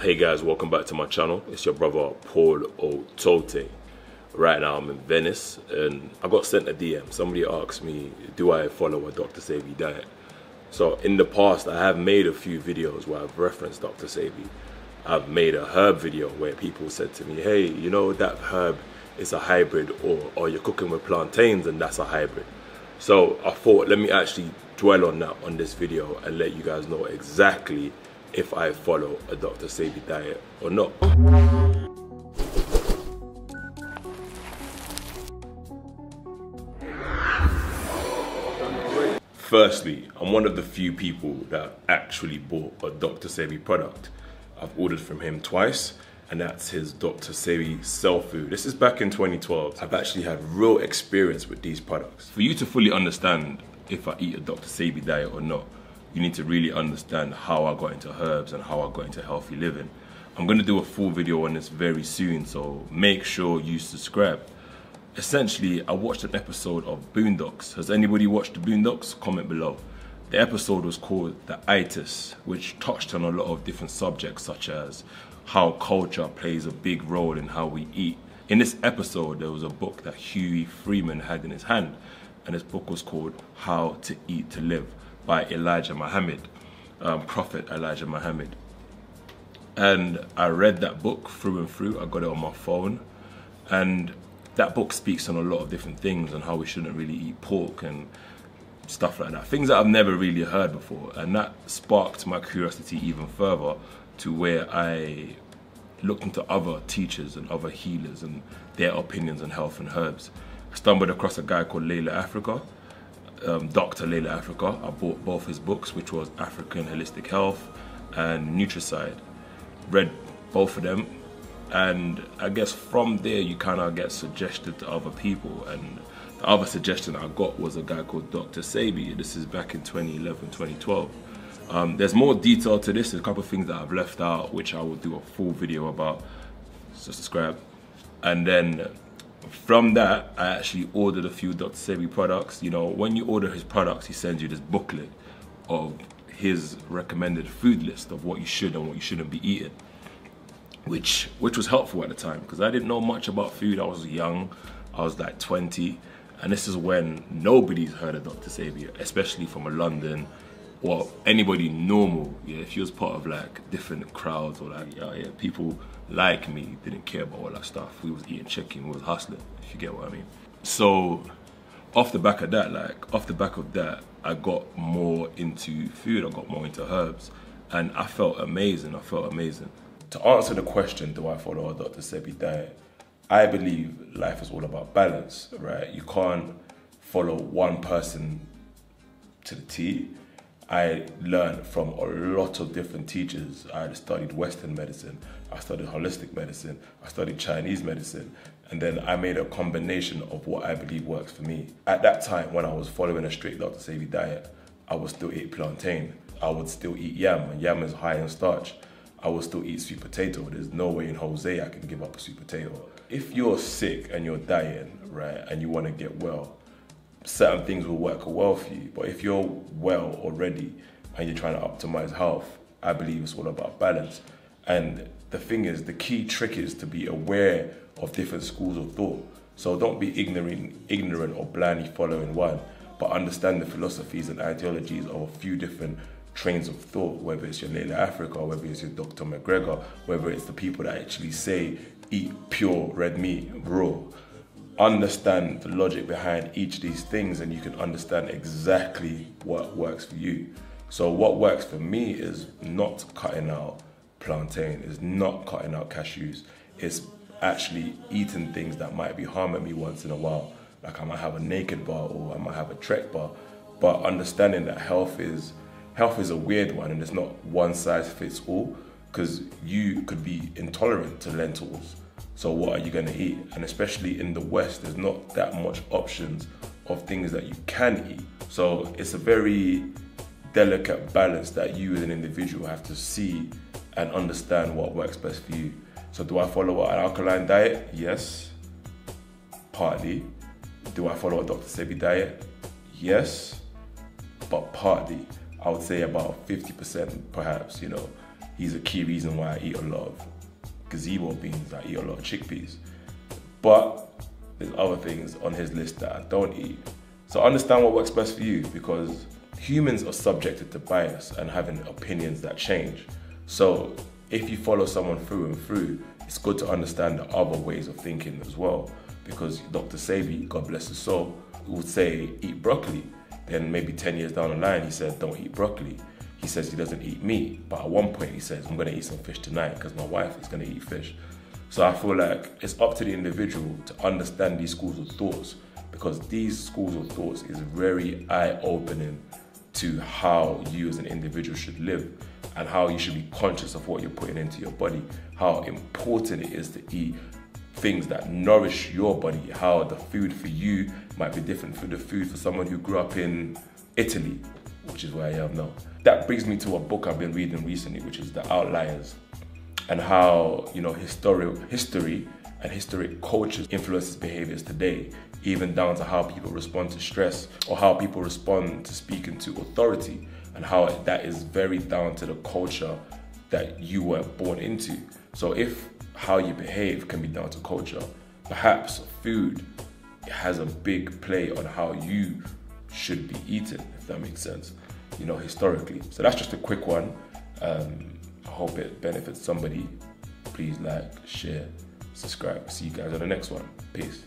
Hey guys, welcome back to my channel. It's your brother Paul Otote. Right now I'm in Venice and I got sent a DM. Somebody asked me, do I follow a Dr Sebi diet? So in the past I have made a few videos where I've referenced Dr Sebi. I've made a herb video where people said to me, hey, you know that herb is a hybrid, or you're cooking with plantains and that's a hybrid. So I thought, let me actually dwell on that on this video and let you guys know exactly if I follow a Dr Sebi diet or not. Firstly, I'm one of the few people that actually bought a Dr Sebi product. I've ordered from him twice, and that's his Dr Sebi Cell Food. This is back in 2012. I've actually had real experience with these products. For you to fully understand if I eat a Dr Sebi diet or not, you need to really understand how I got into herbs and how I got into healthy living. I'm gonna do a full video on this very soon, so make sure you subscribe. Essentially, I watched an episode of Boondocks. Has anybody watched the Boondocks? Comment below. The episode was called The Itis, which touched on a lot of different subjects such as how culture plays a big role in how we eat. In this episode, there was a book that Huey Freeman had in his hand, and this book was called How to Eat to Live by Elijah Muhammad, Prophet Elijah Muhammad. And I read that book through and through. I got it on my phone, and that book speaks on a lot of different things on how we shouldn't really eat pork and stuff like that. Things that I've never really heard before, and that sparked my curiosity even further to where I looked into other teachers and other healers and their opinions on health and herbs. I stumbled across a guy called Layla Africa, Dr. Layla Africa. I bought both his books, which was African Holistic Health and Nutricide. Read both of them, and I guess from there you kind of get suggested to other people, and the other suggestion I got was a guy called Dr Sebi. This is back in 2011, 2012. There's more detail to this. There's a couple of things that I've left out, which I will do a full video about, so subscribe. And then from that, I actually ordered a few Dr Sebi products. You know, when you order his products, he sends you this booklet of his recommended food list of what you should and what you shouldn't be eating, which was helpful at the time because I didn't know much about food. I was young, I was like 20, and this is when nobody's heard of Dr Sebi, especially from London or anybody normal. Yeah, if you was part of like different crowds or like yeah, people like me didn't care about all that stuff. We was eating chicken, we was hustling, if you get what I mean. So off the back of that, I got more into food, I got more into herbs, and I felt amazing. To answer the question, do I follow a Dr Sebi diet? I believe life is all about balance, right? You can't follow one person to the T. I learned from a lot of different teachers. I studied Western medicine, I studied holistic medicine, I studied Chinese medicine, and then I made a combination of what I believe works for me. At that time, when I was following a strict Dr Sebi diet, I would still eat plantain, I would still eat yam, and yam is high in starch. I will still eat sweet potato. There's no way in Jose I can give up a sweet potato. If you're sick and you're dying, right, and you want to get well, certain things will work well for you. But if you're well already and you're trying to optimize health, I believe it's all about balance. And the thing is, the key trick is to be aware of different schools of thought. So don't be ignorant or blindly following one, but understand the philosophies and ideologies of a few different trains of thought, whether it's your Layla Africa, whether it's your Dr. McGregor, whether it's the people that actually say eat pure red meat, raw. Understand the logic behind each of these things and you can understand exactly what works for you. So what works for me is not cutting out plantain, is not cutting out cashews, it's actually eating things that might be harming me once in a while. Like I might have a naked bar or I might have a Trek bar, but understanding that health is a weird one and it's not one size fits all, because you could be intolerant to lentils. So what are you going to eat? And especially in the West, there's not that much options of things that you can eat. So it's a very delicate balance that you as an individual have to see and understand what works best for you. So do I follow an alkaline diet? Yes, partly. Do I follow a Dr Sebi diet? Yes, but partly. I would say about 50% perhaps, you know. he's a key reason why I eat a lot of gazebo beans, I eat a lot of chickpeas. But there's other things on his list that I don't eat. So understand what works best for you, because humans are subjected to bias and having opinions that change. So if you follow someone through and through, it's good to understand the other ways of thinking as well. Because Dr. Sebi, God bless his soul, would say eat broccoli. Then maybe 10 years down the line, he said don't eat broccoli. He says he doesn't eat meat, but at one point he says I'm gonna eat some fish tonight because my wife is gonna eat fish. So I feel like it's up to the individual to understand these schools of thoughts, because these schools of thoughts is very eye-opening to how you as an individual should live and how you should be conscious of what you're putting into your body, how important it is to eat things that nourish your body, how the food for you might be different from the food for someone who grew up in Italy, which is where I am now. That brings me to a book I've been reading recently, which is The Outliers, and how, you know, history and historic cultures influences behaviors today, even down to how people respond to stress or how people respond to speaking to authority, and how that is very down to the culture that you were born into. So if how you behave can be down to culture, perhaps food has a big play on how you should be eaten, if that makes sense, you know, historically. So that's just a quick one. I hope it benefits somebody. Please like, share, subscribe. See you guys on the next one. Peace.